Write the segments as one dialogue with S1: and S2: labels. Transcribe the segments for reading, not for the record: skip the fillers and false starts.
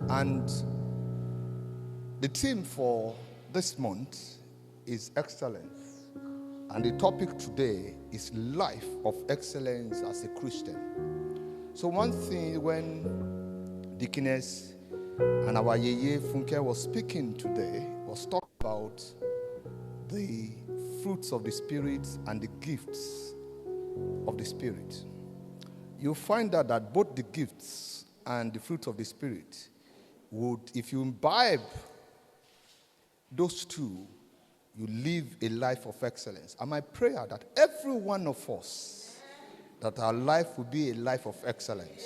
S1: And the theme for this month is excellence. And the topic today is life of excellence as a Christian. So one thing when Deaconess and our Yeye Funke was speaking today was talking about the fruits of the Spirit and the gifts of the Spirit. You'll find out that both the gifts and the fruit of the Spirit would, if you imbibe those two, you live a life of excellence. And my prayer that every one of us, that our life will be a life of excellence.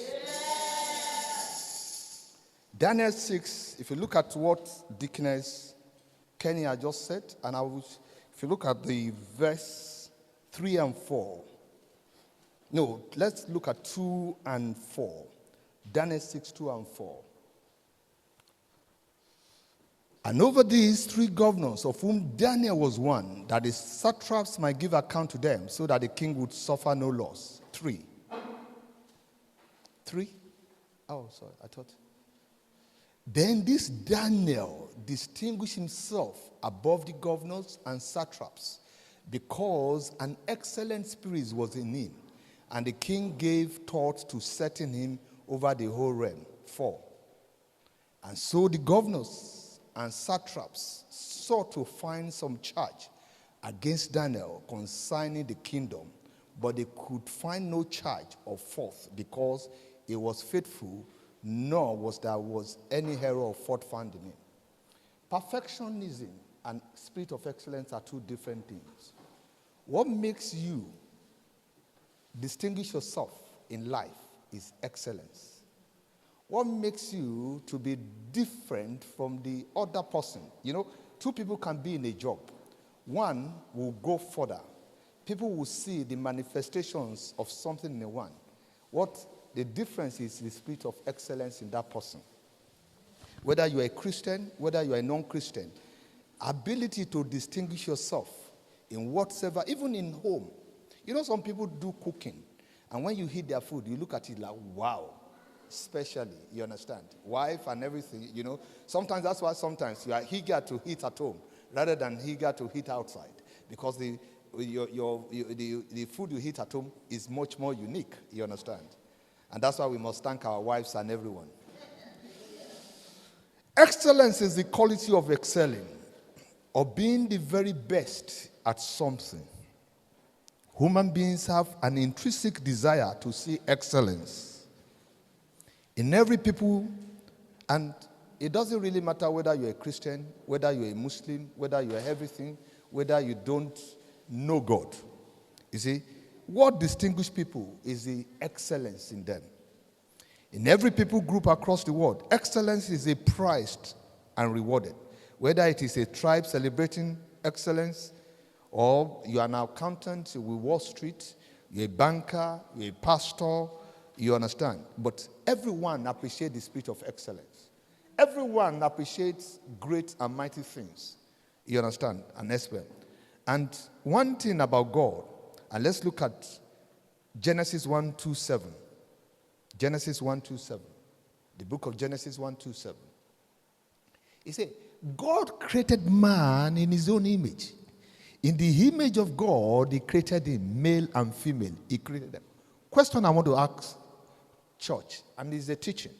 S1: Daniel 6, if you look at what Deaconess Kenny had just said, and if you look at the verse 3 and 4, no, let's look at 2 and 4. Daniel 6, 2 and 4. And over these three governors, of whom Daniel was one, that the satraps might give account to them, so that the king would suffer no loss. 3. Oh, sorry, I thought. Then this Daniel distinguished himself above the governors and satraps, because an excellent spirit was in him, and the king gave thought to setting him over the whole realm. 4. And so the governors and satraps sought to find some charge against Daniel concerning the kingdom, but they could find no charge of fault, because he was faithful, nor was there any error of fault found in him. Perfectionism and spirit of excellence are two different things. What makes you distinguish yourself in life is excellence. What makes you to be different from the other person? You know, two people can be in a job. One will go further. People will see the manifestations of something in the one. What the difference is the spirit of excellence in that person. Whether you are a Christian, whether you are a non-Christian, ability to distinguish yourself in whatever, even in home. You know, some people do cooking, and when you eat their food, you look at it like, wow. Especially, you understand, wife and everything, you know. Sometimes that's why sometimes you are eager to eat at home rather than eager to eat outside, because the food you eat at home is much more unique, you understand. And that's why we must thank our wives and everyone. Excellence is the quality of excelling or being the very best at something. Human beings have an intrinsic desire to see excellence in every people, and it doesn't really matter whether you're a Christian, whether you're a Muslim, whether you're everything, whether you don't know God. You see, what distinguishes people is the excellence in them. In every people group across the world, excellence is a prized and rewarded. Whether it is a tribe celebrating excellence, or you are an accountant with Wall Street, you're a banker, you're a pastor, you understand. But everyone appreciates the spirit of excellence. Everyone appreciates great and mighty things. You understand? And expert. And one thing about God, and let's look at Genesis 1:27. Genesis 1:27. The book of Genesis 1:27. He said, God created man in his own image. In the image of God, he created him, male and female. He created them. Question I want to ask church, and it's a teaching.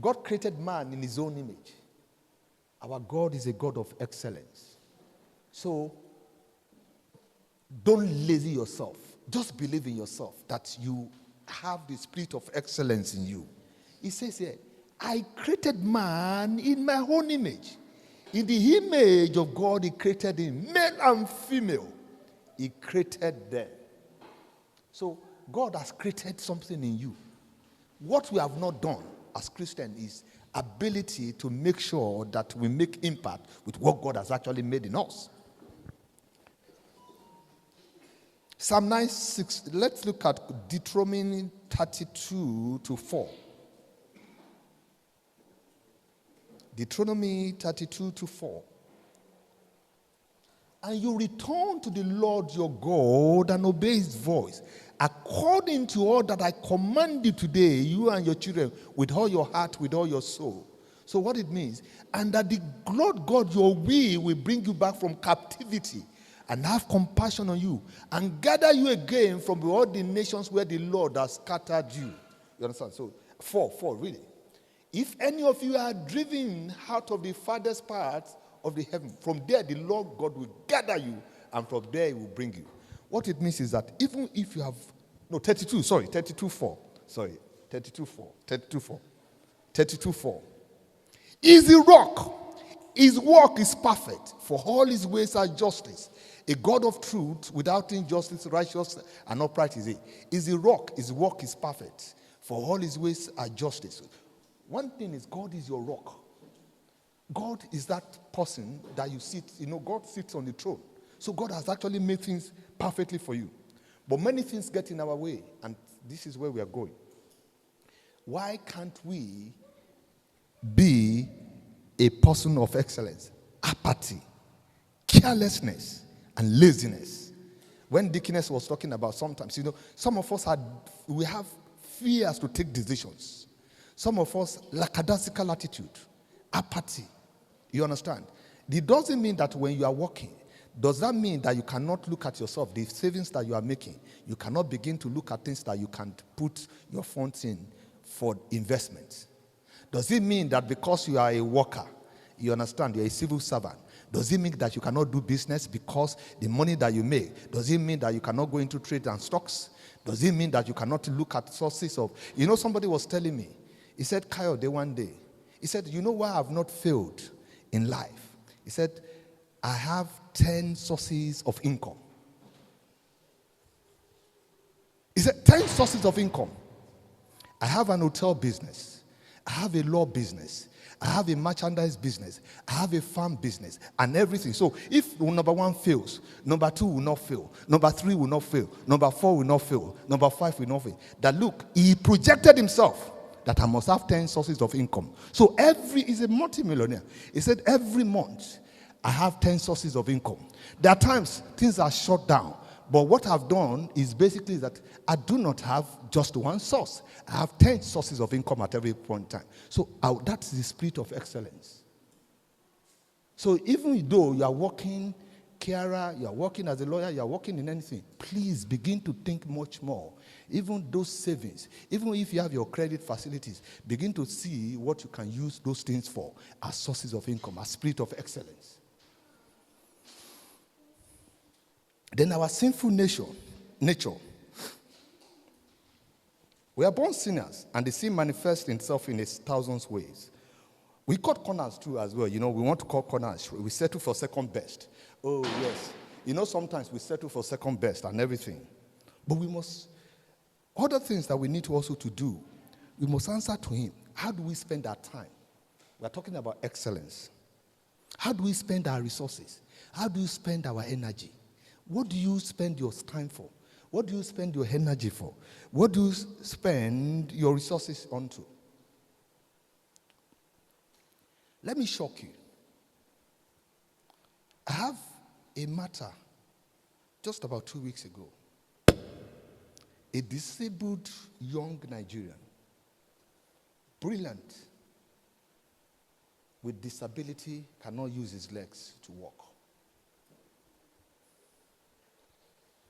S1: God created man in his own image. Our God is a God of excellence. So, don't lazy yourself. Just believe in yourself that you have the spirit of excellence in you. He says here, I created man in my own image. In the image of God, he created him, male and female. He created them. So, God has created something in you. What we have not done as Christians is ability to make sure that we make impact with what God has actually made in us. Psalm 9:6. Let's look at Deuteronomy 32:4. Deuteronomy 32:4. And you return to the Lord your God and obey his voice according to all that I command you today, you and your children, with all your heart, with all your soul. So what it means, and that the Lord God, your will bring you back from captivity and have compassion on you and gather you again from all the nations where the Lord has scattered you. You understand? So, four, really. If any of you are driven out of the farthest part of the heaven, from there the Lord God will gather you, and from there he will bring you. What it means is that even if you have, 32:4. Is the rock. His work is perfect, for all his ways are justice. A God of truth, without injustice, righteous and upright is he. Is the rock. His work is perfect, for all his ways are justice. One thing is, God is your rock. God is that person that you sit, God sits on the throne. So God has actually made things perfectly for you. But many things get in our way, and this is where we are going. Why can't we be a person of excellence? Apathy, carelessness, and laziness. When Dickiness was talking about sometimes, some of us we have fears to take decisions. Some of us lackadaisical attitude, apathy. You understand? It doesn't mean that when you are working, does that mean that you cannot look at yourself, the savings that you are making? You cannot begin to look at things that you can put your funds in for investment? Does it mean that because you are a worker, you understand, you're a civil servant, does it mean that you cannot do business because the money that you make? Does it mean that you cannot go into trade and stocks? Does it mean that you cannot look at sources of, somebody was telling me, he said, Kayode, one day, he said, you know why I've not failed in life? He said, I have 10 sources of income. He said, 10 sources of income. I have an hotel business. I have a law business. I have a merchandise business. I have a farm business and everything. So if number 1 fails, number 2 will not fail. Number 3 will not fail. Number 4 will not fail. Number 5 will not fail. That look, he projected himself that I must have 10 sources of income. So he's a multimillionaire. He said every month I have 10 sources of income. There are times things are shut down. But what I've done is basically that I do not have just one source. I have 10 sources of income at every point in time. So that's the spirit of excellence. So even though you are working carer, you are working as a lawyer, you are working in anything, please begin to think much more. Even those savings, even if you have your credit facilities, begin to see what you can use those things for as sources of income, as spirit of excellence. Then our sinful nature. We are born sinners, and the sin manifests itself in 1,000 ways. We cut corners too as well. We want to cut corners. We settle for second best. Oh, yes. Sometimes we settle for second best and everything. But we must, other things that we need to also to do, we must answer to him. How do we spend our time? We are talking about excellence. How do we spend our resources? How do you spend our energy? What do you spend your time for? What do you spend your energy for? What do you spend your resources onto? Let me shock you. I have a matter just about 2 weeks ago. A disabled young Nigerian, brilliant, with disability, cannot use his legs to walk.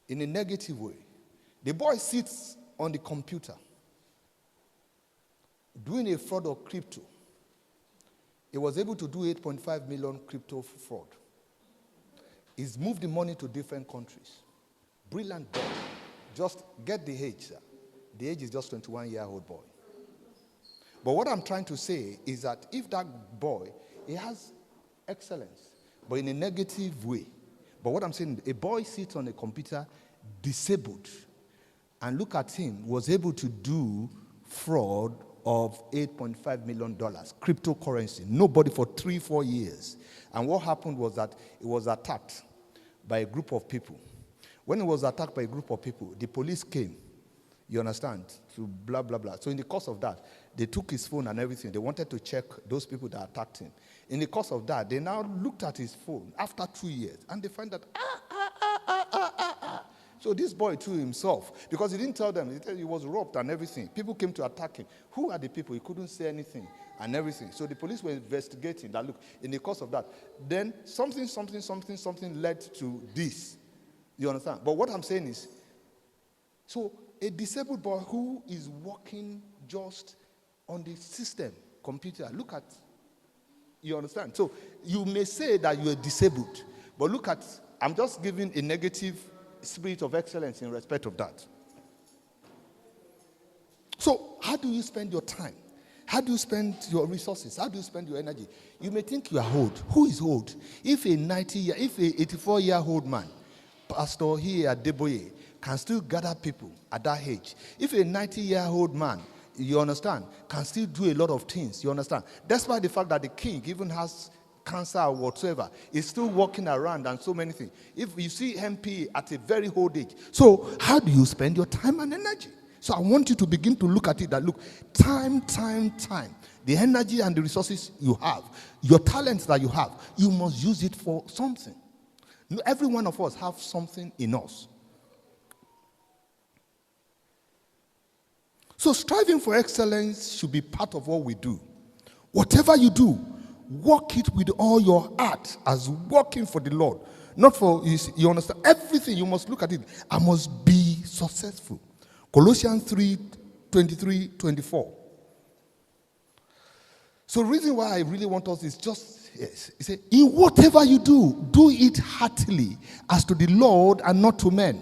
S1: In a negative way. The boy sits on the computer doing a fraud of crypto. He was able to do 8.5 million crypto fraud. He's moved the money to different countries. Brilliant boy. Just get the age, sir. The age is just 21-year-old boy. But what I'm trying to say is that if that boy, he has excellence, but in a negative way. But what I'm saying, a boy sits on a computer, disabled, and look at him, was able to do fraud of $8.5 million, cryptocurrency. Nobody for 3-4 years. And what happened was that it was attacked by a group of people. When it was attacked by a group of people, the police came, you understand, to blah, blah, blah. So in the course of that, they took his phone and everything. They wanted to check those people that attacked him. In the course of that, they now looked at his phone after 2 years, and they find that, So So this boy too himself, because he didn't tell them, he was robbed and everything. People came to attack him. Who are the people? He couldn't say anything and everything. So the police were investigating that. Look, in the course of that, then something led to this. You understand? But what I'm saying is, so a disabled boy who is working just on the system, computer, look at, you understand? So you may say that you are disabled, but look at, I'm just giving a negative spirit of excellence in respect of that. So how do you spend your time? How do you spend your resources? How do you spend your energy? You may think you are old. Who is old? If a 84-year-old man, Pastor here at Deboye, can still gather people at that age. If a 90-year-old man, you understand, can still do a lot of things, you understand. Despite the fact that the king even has cancer or whatsoever, is still walking around and so many things. If you see MP at a very old age. So how do you spend your time and energy? So I want you to begin to look at it that, look, time. The energy and the resources you have, your talents that you have, you must use it for something. Every one of us have something in us. So striving for excellence should be part of what we do. Whatever you do, work it with all your heart as working for the Lord. Not for, you understand, everything you must look at it. I must be successful. Colossians 3:23-24. So the reason why I really want us is just, yes, he said, in whatever you do, do it heartily as to the Lord and not to men.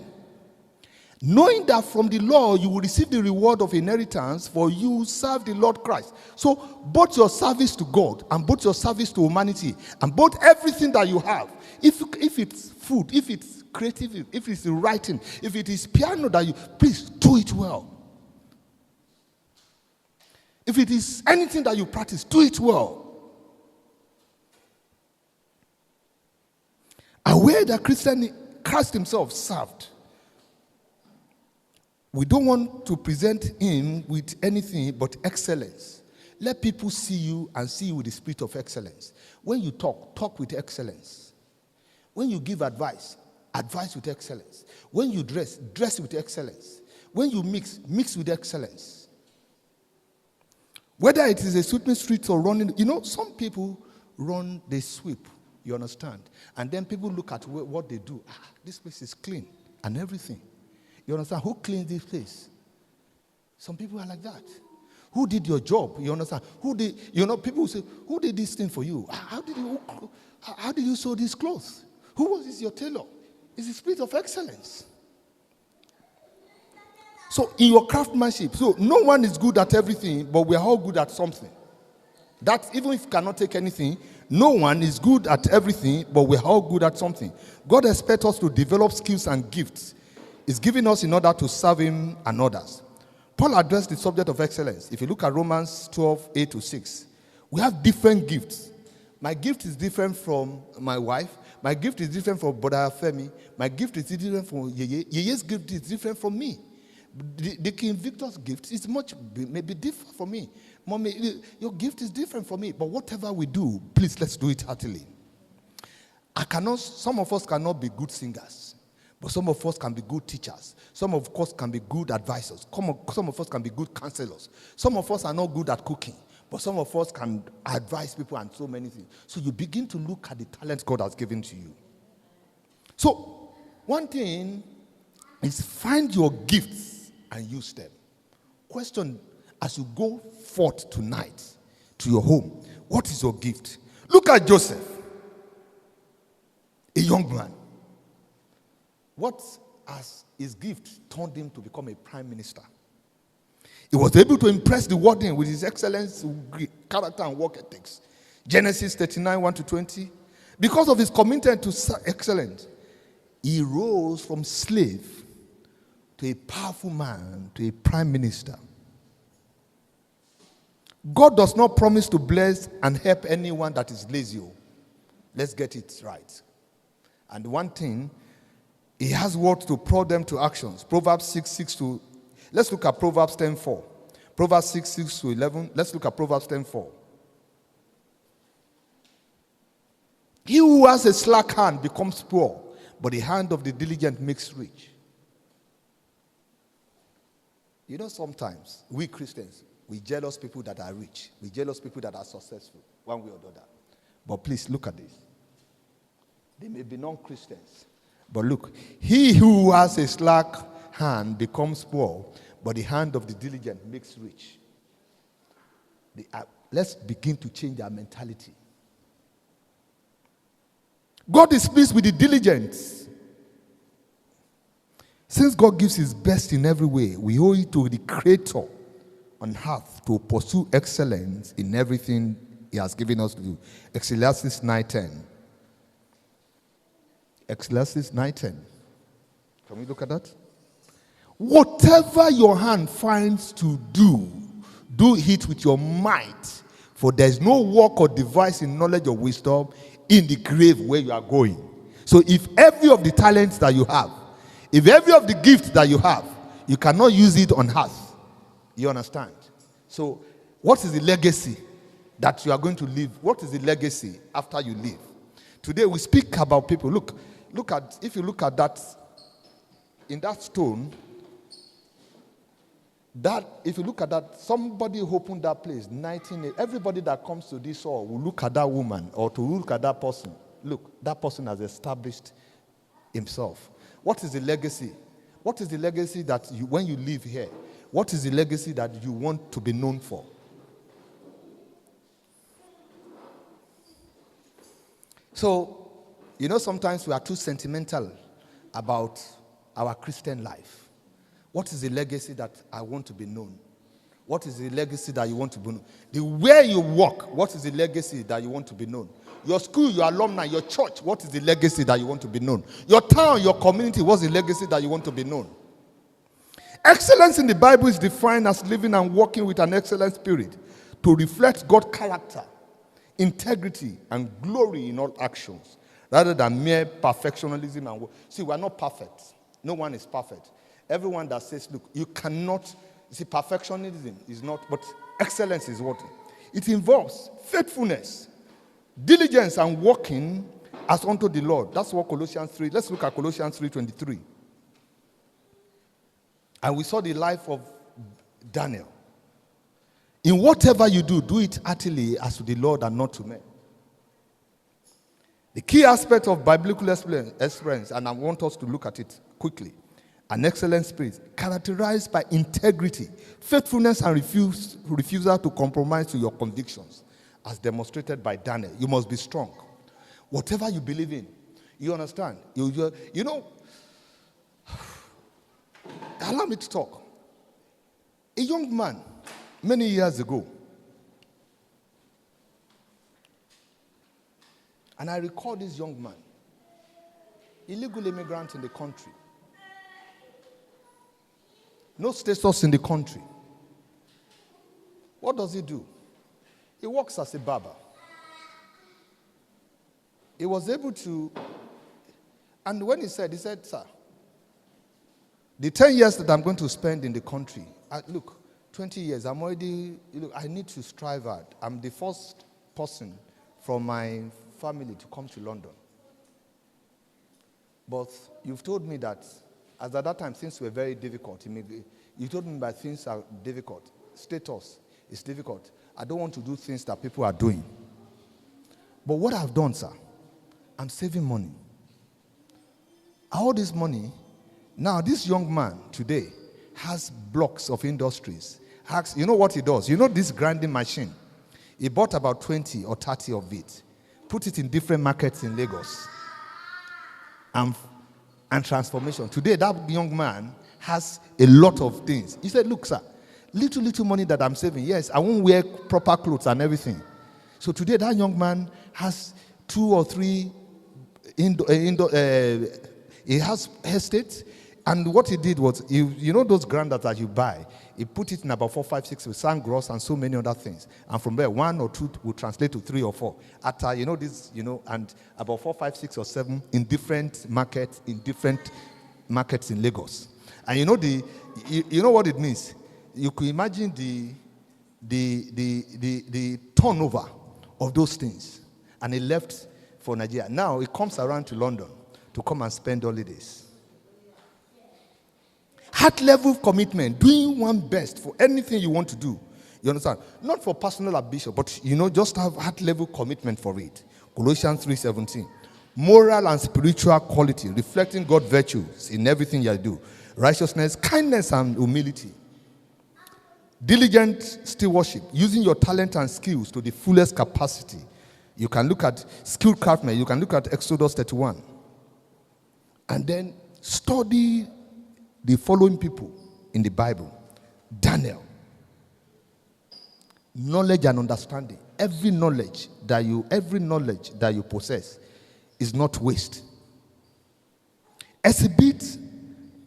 S1: Knowing that from the Lord you will receive the reward of inheritance, for you serve the Lord Christ. So both your service to God and both your service to humanity and both everything that you have, if it's food, if it's creative, if it's writing, if it is piano that you, please do it well. If it is anything that you practice, do it well. Aware that Christ himself served. We don't want to present him with anything but excellence. Let people see you and see you with the spirit of excellence. When you talk with excellence. When you give advice with excellence. When you dress with excellence. When you mix with excellence. Whether it is a sweeping street or running, some people run, they sweep, you understand? And then people look at what they do. This place is clean and everything. You understand? Who cleaned this place? Some people are like that. Who did your job? You understand? People will say, who did this thing for you? How did you sew these clothes? Who was your tailor? It's the spirit of excellence. So in your craftsmanship, so no one is good at everything, but we are all good at something. That even if you cannot take anything, no one is good at everything, but we are all good at something. God expects us to develop skills and gifts. He's giving us in order to serve him and others. Paul addressed the subject of excellence. If you look at Romans 12:8-6, we have different gifts. My gift is different from my wife. My gift is different from Brother Femi. My gift is different from Yeye. Yeye's gift is different from me. The King Victor's gift is maybe different for me. Mommy, your gift is different for me. But whatever we do, please let's do it heartily. Some of us cannot be good singers. But some of us can be good teachers. Some of us can be good advisors. Some of us can be good counselors. Some of us are not good at cooking. But some of us can advise people and so many things. So you begin to look at the talents God has given to you. So one thing is find your gifts and use them. Question as you go forth tonight to your home, what is your gift? Look at Joseph, a young man. What as his gift turned him to become a prime minister? He was able to impress the warden with his excellence, character, and work ethics. Genesis 39:1-20. Because of his commitment to excellence, he rose from slave to a powerful man, to a prime minister. God does not promise to bless and help anyone that is lazy. Let's get it right. And one thing, he has words to prod them to actions. Proverbs 6:6 let's look at Proverbs 10:4. Proverbs 6:6-11. Let's look at Proverbs 10:4. He who has a slack hand becomes poor, but the hand of the diligent makes rich. You know, sometimes we Christians, we jealous people that are rich. We jealous people that are successful, one way or the other. But please look at this. They may be non-Christians. But look, he who has a slack hand becomes poor, but the hand of the diligent makes rich. Let's begin to change our mentality. God is pleased with the diligent. Since God gives his best in every way, we owe it to the Creator on earth to pursue excellence in everything he has given us to do. Ecclesiastes 9:10. Ecclesiastes 9:10. Can we look at that? Whatever your hand finds to do, do it with your might, for there is no work or device in knowledge or wisdom in the grave where you are going. So if every of the talents that you have, if every of the gifts that you have, you cannot use it on earth, you understand? So what is the legacy that you are going to leave? What is the legacy after you leave? Today we speak about people. Look at, if you look at that, in that stone, that, if you look at that, somebody opened that place, 1980. Everybody that comes to this hall will look at that woman or to look at that person. Look, that person has established himself. What is the legacy? What is the legacy that you, when you leave here, what is the legacy that you want to be known for? So, you know, sometimes we are too sentimental about our Christian life. What is the legacy that I want to be known? What is the legacy that you want to be known? The way you work, what is the legacy that you want to be known? Your school, your alumni, your church, what is the legacy that you want to be known? Your town, your community, what's the legacy that you want to be known? Excellence in the Bible is defined as living and working with an excellent spirit to reflect God's character, integrity, and glory in all actions, rather than mere perfectionism and work. See, we are not perfect. No one is perfect. Everyone that says, look, you cannot, see, perfectionism is not, but excellence is what? It involves faithfulness, diligence, and working as unto the Lord. That's what Colossians 3, let's look at Colossians 3:23. And we saw the life of Daniel. In whatever you do, do it heartily as to the Lord and not to men. The key aspect of biblical experience, and I want us to look at it quickly, an excellent spirit characterized by integrity, faithfulness, and refusal to compromise to your convictions, as demonstrated by Daniel. You must be strong. Whatever you believe in, you understand. You know, allow me to talk. A young man, many years ago, and I recall this young man, illegal immigrant in the country, no status in the country. What does he do? He works as a barber. He was able to, and when he said, sir, the 10 years that I'm going to spend in the country, look, 20 years, I'm already, I need to strive hard. I'm the first person from my family to come to London. But you've told me that, as at that time, things were very difficult. You told me that things are difficult. Status is difficult. I don't want to do things that people are doing. But what I've done, sir, I'm saving money. All this money, now this young man today has blocks of industries. You know what he does? You know this grinding machine? He bought about 20 or 30 of it, put it in different markets in Lagos, and transformation. Today, that young man has a lot of things. He said, look, sir, little money that I'm saving. Yes, I won't wear proper clothes and everything. So today, that young man has 2 or 3 he has estates. And what he did was, you know those grandas that you buy, he put it in about 4, 5, 6 with sandgross and so many other things. And from there, 1 or 2 will translate to 3 or 4. After, and about 4, 5, 6 or 7 in different markets in Lagos. And you know what it means? You could imagine the turnover of those things. And he left for Nigeria. Now he comes around to London to come and spend holidays. Heart level commitment, doing one best for anything you want to do. You understand? Not for personal ambition, but just have heart level commitment for it. Colossians 3:17. Moral and spiritual quality, reflecting God's virtues in everything you do. Righteousness, kindness, and humility. Diligent stewardship, using your talent and skills to the fullest capacity. You can look at skilled craftsmen. You can look at Exodus 31. And then study the following people in the Bible. Daniel. Knowledge and understanding. Every knowledge that you possess is not waste. Exhibit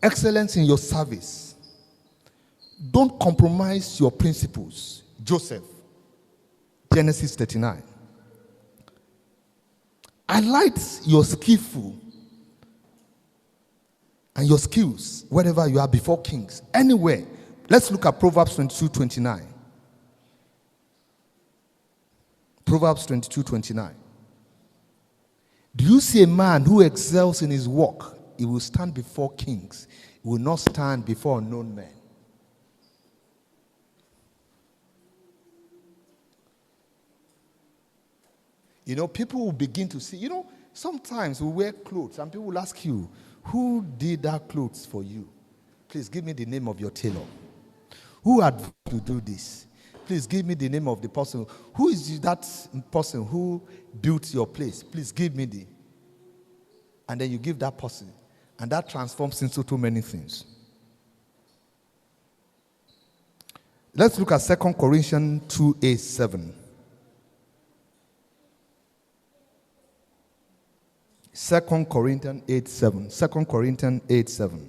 S1: excellence in your service. Don't compromise your principles. Joseph. Genesis 39. Highlight your skillful and your skills wherever you are before kings. Anywhere. Let's look at Proverbs 22:29. Proverbs 22:29. Do you see a man who excels in his work? He will stand before kings. He will not stand before unknown men. People will begin to see. Sometimes we wear clothes and people will ask you, who did that clothes for you? Please give me the name of your tailor. Who had to do this? Please give me the name of the person. Who is that person who built your place? Please give me the. And then you give that person. And that transforms into too many things. Let's look at 2 Corinthians 2:8-7. 2 Corinthians 8:7. 2 Corinthians 8:7.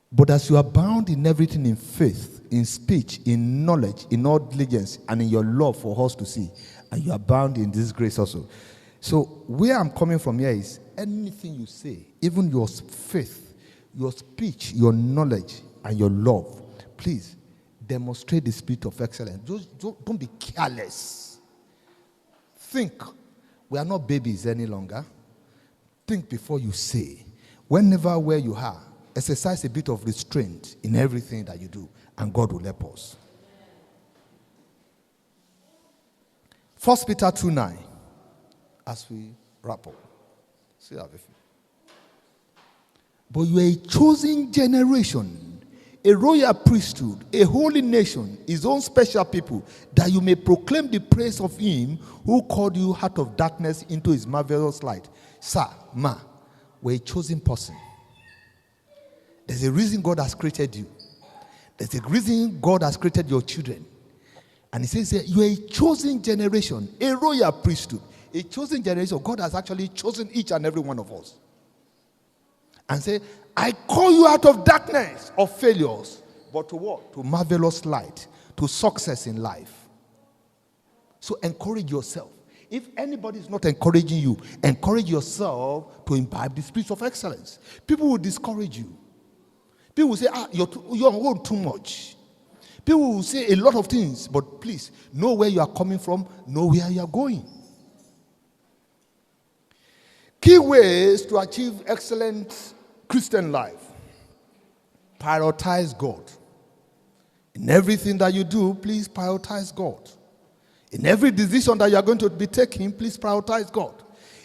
S1: But as you abound in everything, in faith, in speech, in knowledge, in all diligence, and in your love for us to see, and you abound in this grace also. So where I'm coming from here is anything you say, even your faith, your speech, your knowledge, and your love, please demonstrate the spirit of excellence. Don't be careless. Think. We are not babies any longer. Think before you say. Whenever where you are, exercise a bit of restraint in everything that you do, and God will help us. 1 Peter 2:9. As we wrap up. See that with you. But you are a chosen generation, a royal priesthood, a holy nation, his own special people, that you may proclaim the praise of him who called you out of darkness into his marvelous light. Sir, we're a chosen person. There's a reason God has created you. There's a reason God has created your children. And he says here, you are a chosen generation, a royal priesthood. A chosen generation. God has actually chosen each and every one of us. And say, I call you out of darkness of failures, but to what? To marvelous light, to success in life. So encourage yourself. If anybody is not encouraging you, encourage yourself to imbibe the spirit of excellence. People will discourage you. People will say, you're on too much. People will say a lot of things, but please, know where you are coming from, know where you are going. Key ways to achieve excellent Christian life. Prioritize God. In everything that you do, please prioritize God. In every decision that you are going to be taking, please prioritize God.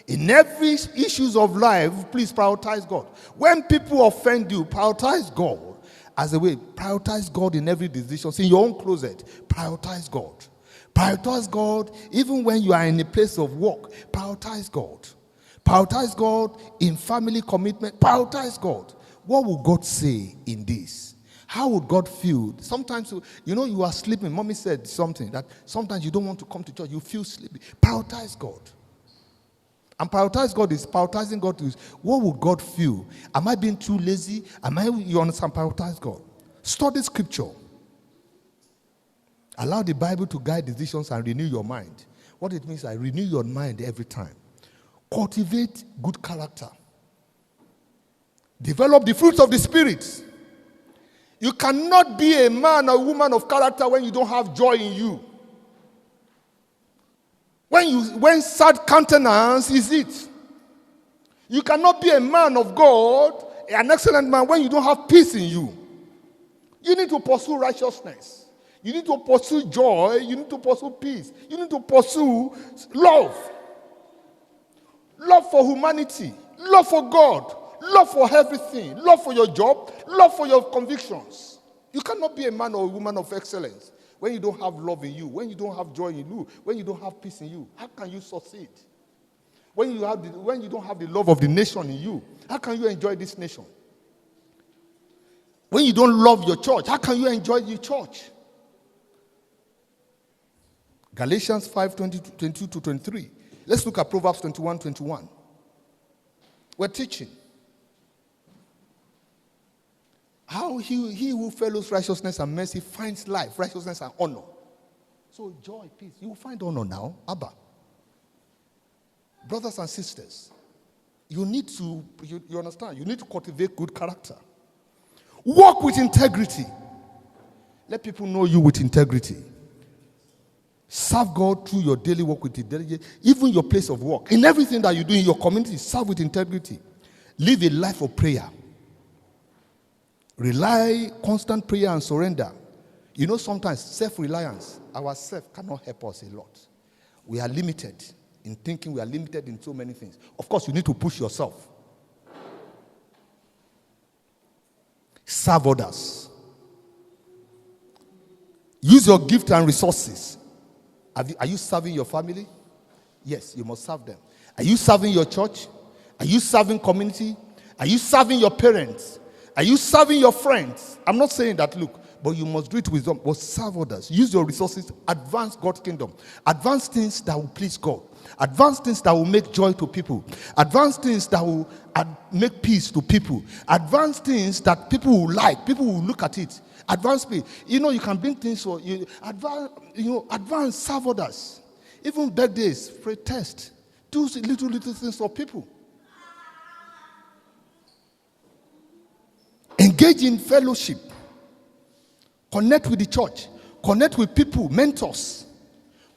S1: In every issues of life, please prioritize God. When people offend you, prioritize God. As a way, prioritize God in every decision. In your own closet, prioritize God. Prioritize God even when you are in a place of work. Prioritize God. Prioritize God in family commitment. Prioritize God. What will God say in this? How would God feel? Sometimes, you are sleeping. Mommy said something that sometimes you don't want to come to church. You feel sleepy. Prioritize God. And prioritize God is prioritizing God is what would God feel? Am I being too lazy? You understand? Prioritize God. Study scripture. Allow the Bible to guide decisions and renew your mind. What it means is renew your mind every time. Cultivate good character. Develop the fruits of the Spirit. You cannot be a man or woman of character when you don't have joy in you. When sad countenance is it. You cannot be a man of God an excellent man when you don't have peace in you. You need to pursue righteousness. You need to pursue joy. You need to pursue peace. You need to pursue love. Love for humanity. Love for God. Love for everything. Love for your job. Love for your convictions. You cannot be a man or a woman of excellence when you don't have love in you, when you don't have joy in you, when you don't have peace in you. How can you succeed? When you don't have the love of the nation in you, how can you enjoy this nation? When you don't love your church, how can you enjoy your church? Galatians 5:22 to 23. Let's look at Proverbs 21:21. We're teaching how he who follows righteousness and mercy finds life, righteousness and honor. So joy, peace. You will find honor now. Abba. Brothers and sisters, you need to, you understand, you need to cultivate good character. Walk with integrity. Let people know you with integrity. Serve God through your daily work with integrity, even your place of work. In everything that you do in your community, serve with integrity. Live a life of prayer. Rely, constant prayer and surrender. You know, sometimes self-reliance, ourselves cannot help us a lot. We are limited in thinking, we are limited in so many things. Of course, you need to push yourself. Serve others. Use your gift and resources. Are you serving your family? Yes, you must serve them. Are you serving your church? Are you serving community? Are you serving your parents? Are you serving your friends? I'm not saying that, look, but you must do it with them. But serve others. Use your resources. Advance God's kingdom. Advance things that will please God. Advance things that will make joy to people. Advance things that will make peace to people. Advance things that people will like. People will look at it. Advance peace. You know, you can bring things for you. Advance, serve others. Even birthdays, pray, test. Do little things for people. Engage in fellowship. Connect with the church. Connect with people, mentors.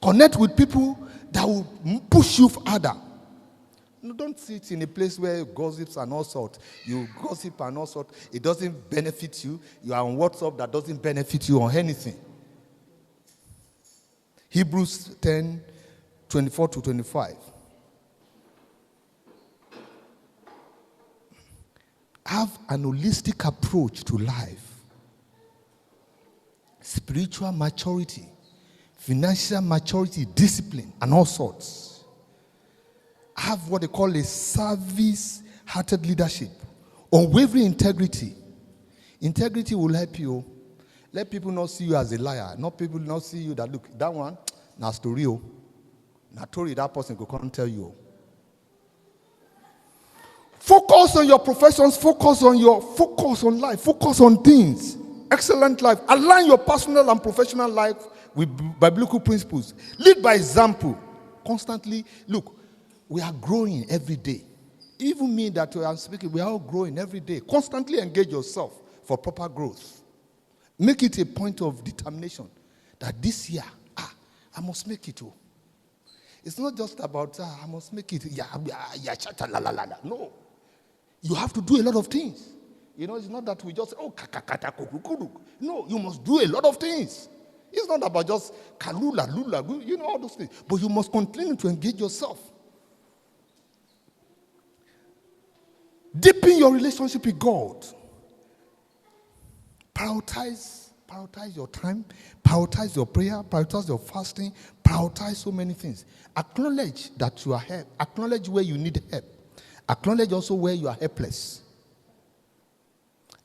S1: Connect with people that will push you further. No, don't sit in a place where gossips and all sorts. You gossip and all sorts. It doesn't benefit you. You are on WhatsApp that doesn't benefit you on anything. Hebrews 10:24 to 25. Have an holistic approach to life. Spiritual maturity, financial maturity, discipline, and all sorts. Have what they call a service-hearted leadership. Unwavering integrity. Integrity will help you. Let people not see you as a liar. Not people not see you that, look, that one, na story. Na story, that person go come tell you. Focus on your professions. Focus on life. Focus on things. Excellent life. Align your personal and professional life with biblical principles. Lead by example. Constantly, look, we are growing every day. Even me that I'm speaking, we are all growing every day. Constantly engage yourself for proper growth. Make it a point of determination that this year, I must make it. It's not just about, I must make it. No. You have to do a lot of things. You know, it's not that we just, no, you must do a lot of things. It's not about just kalula, lula, you know, all those things. But you must continue to engage yourself. Deepen your relationship with God. Prioritize your time. Prioritize your prayer. Prioritize your fasting. Prioritize so many things. Acknowledge that you are help. Acknowledge where you need help. Acknowledge also where you are helpless.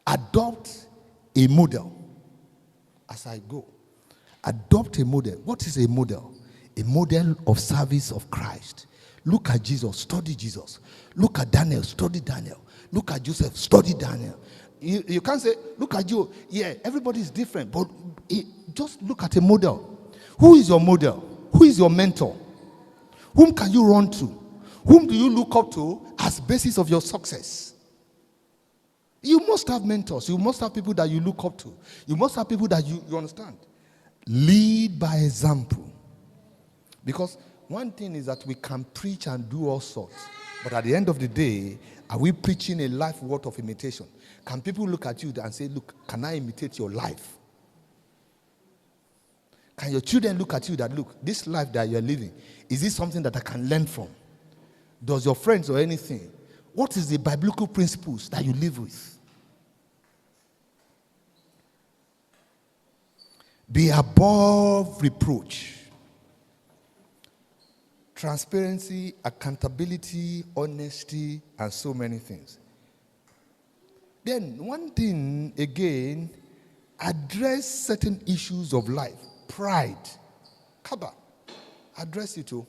S1: Adopt a model. As I go, adopt a model. What is a model? A model of service of Christ. Look at Jesus, study Jesus. Look at Daniel, study Daniel. Look at Joseph, study Daniel. You can't say, look at you. Yeah, everybody is different, but just look at a model. Who is your model? Who is your mentor? Whom can you run to? Whom do you look up to as basis of your success? You must have mentors. You must have people that you look up to. You must have people that you understand. Lead by example. Because one thing is that we can preach and do all sorts. But at the end of the day, are we preaching a life worth of imitation? Can people look at you and say, look, can I imitate your life? Can your children look at you that, look, this life that you're living, is this something that I can learn from? Does your friends or anything? What is the biblical principles that you live with? Be above reproach. Transparency, accountability, honesty, and so many things. Then, one thing again, address certain issues of life. Pride. Kaba. Address it too.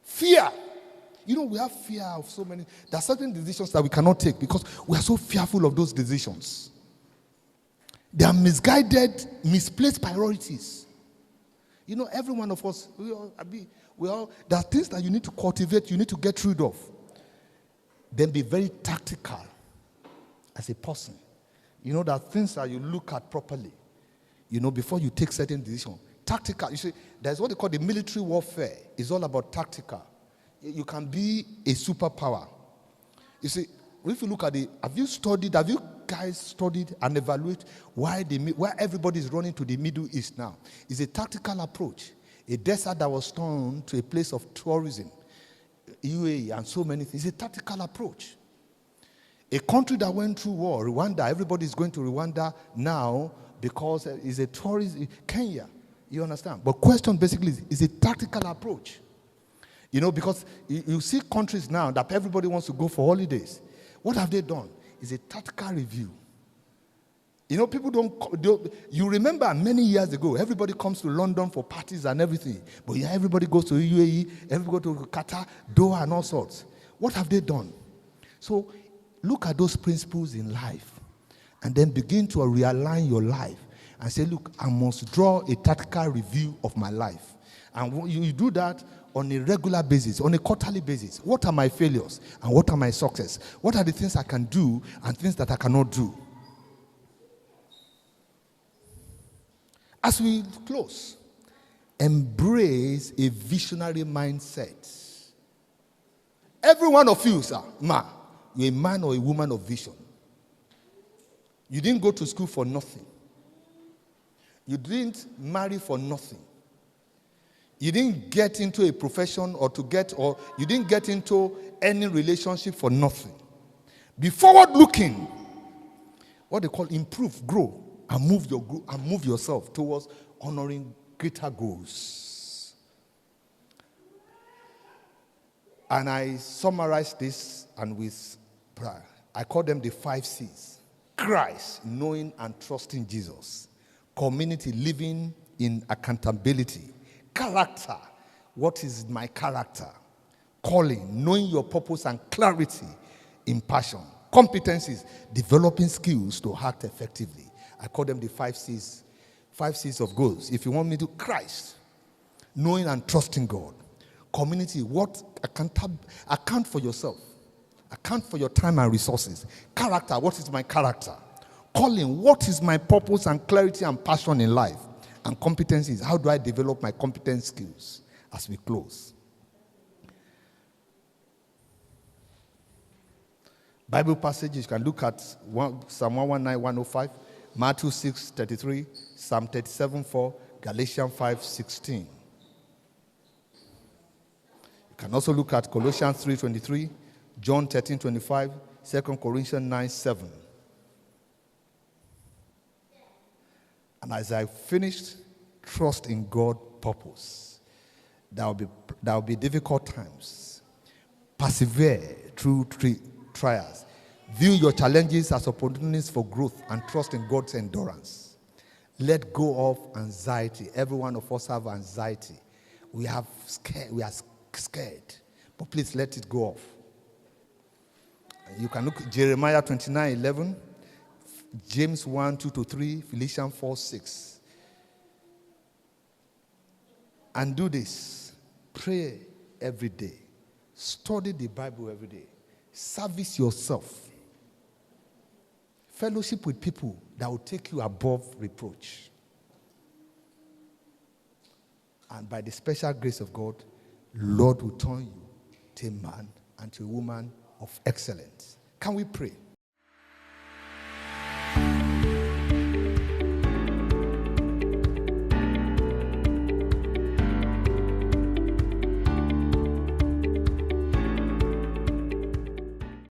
S1: Fear. You know, we have fear of so many. There are certain decisions that we cannot take because we are so fearful of those decisions. They are misguided, misplaced priorities. You know, every one of us, there are things that you need to cultivate, you need to get rid of. Then be very tactical as a person. You know, there are things that you look at properly, you know, before you take certain decisions. Tactical. You see, there's what they call the military warfare. It's all about tactical. You can be a superpower. You see, if you look at have you guys studied and evaluate why everybody is running to the Middle East now? It's a tactical approach. A desert that was turned to a place of tourism, UAE, and so many things. It's a tactical approach. A country that went through war, Rwanda, everybody is going to Rwanda now because it's a tourist, Kenya, you understand? But question basically is a tactical approach. You know, because you see countries now that everybody wants to go for holidays. What have they done? It's a tactical review. You know, people don't, you remember many years ago, everybody comes to London for parties and everything. But yeah, everybody goes to UAE, everybody goes to Qatar, Doha, and all sorts. What have they done? So look at those principles in life and then begin to realign your life and say, look, I must draw a tactical review of my life. And you do that on a regular basis, on a quarterly basis. What are my failures and what are my successes? What are the things I can do and things that I cannot do? As we close, embrace a visionary mindset. Every one of you, sir, you're a man or a woman of vision. You didn't go to school for nothing. You didn't marry for nothing. You didn't get into a profession or you didn't get into any relationship for nothing. Be forward looking. What they call improve, grow, and move yourself towards honoring greater goals. And I summarize this and with prayer. I call them the 5 C's. Christ, knowing and trusting Jesus. Community, living in accountability. Character, what is my character? Calling, knowing your purpose and clarity in passion. Competencies, developing skills to act effectively. I call them the 5 C's. 5 C's of goals. If you want me to, Christ, knowing and trusting God. Community, account for yourself. Account for your time and resources. Character, what is my character? Calling, what is my purpose and clarity and passion in life? And competencies, how do I develop my competence skills as we close? Bible passages, you can look at Psalm 119, 105, Matthew 6, 33, Psalm 37, 4, Galatians 5, 16. You can also look at Colossians 3, 23, John 13, 25, 2 Corinthians 9, 7. And as I finished, trust in God's purpose. There will be difficult times. Persevere through trials. View your challenges as opportunities for growth and trust in God's endurance. Let go of anxiety. Every one of us have anxiety. We are scared. But please let it go off. You can look at Jeremiah 29, 11. James 1, 2-3, Philippians 4, 6. And do this. Pray every day. Study the Bible every day. Service yourself. Fellowship with people that will take you above reproach. And by the special grace of God, Lord will turn you to a man and to a woman of excellence. Can we pray?